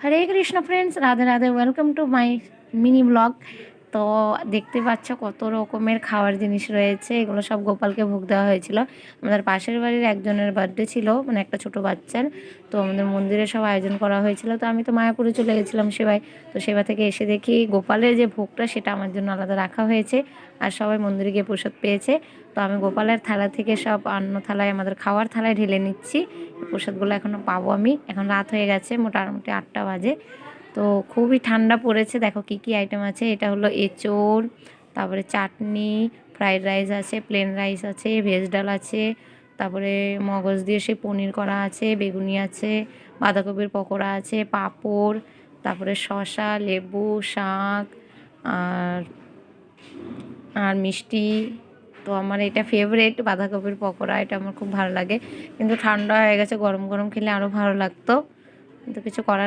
Hare Krishna friends, Radhe Radhe. Welcome to my mini blog. তো দেখতে পাচ্ছ কত রকমের খাওয়ার জিনিস রয়েছে। এগুলো সব গোপালকে ভোগ দেওয়া হয়েছিল। আমাদের পাশের বাড়ির একজনের বার্থডে ছিল, মানে একটা ছোট বাচ্চার। তো আমাদের মন্দিরে সব আয়োজন করা হয়েছিল। তো আমি তো মায়াপুরে চলে গেছিলাম সেবায়। তো সেবা থেকে এসে দেখি গোপালের যে ভোগটা সেটা আমার জন্য আলাদা রাখা হয়েছে, আর সবাই মন্দিরে গিয়ে প্রসাদ পেয়েছে। তো আমি গোপালের থালা থেকে সব অন্য থালায়, আমাদের খাওয়ার থালায় ঢেলে নিচ্ছি। প্রসাদগুলো এখনও পাবো আমি। এখন রাত হয়ে গেছে, মোটামুটি 8টা বাজে। তো খুবই ঠান্ডা পড়েছে। দেখো কি কি আইটেম আছে। এটা হলো এঁচোড়, তারপরে চাটনি, ফ্রাইড রাইস আছে, প্লেন রাইস আছে, ভেজ ডাল আছে, তারপরে মগজ দিয়ে সে পনির করা আছে, বেগুনি আছে, বাঁধাকপির পকোড়া আছে, পাঁপড়, তারপরে শসা, লেবু, শাক, আর আর মিষ্টি। তো আমার এটা ফেভারিট, বাঁধাকপির পকোড়া। এটা আমার খুব ভালো লাগে, কিন্তু ঠান্ডা হয়ে গেছে। গরম গরম খেলে আরও ভালো লাগতো, কিন্তু কিছু করার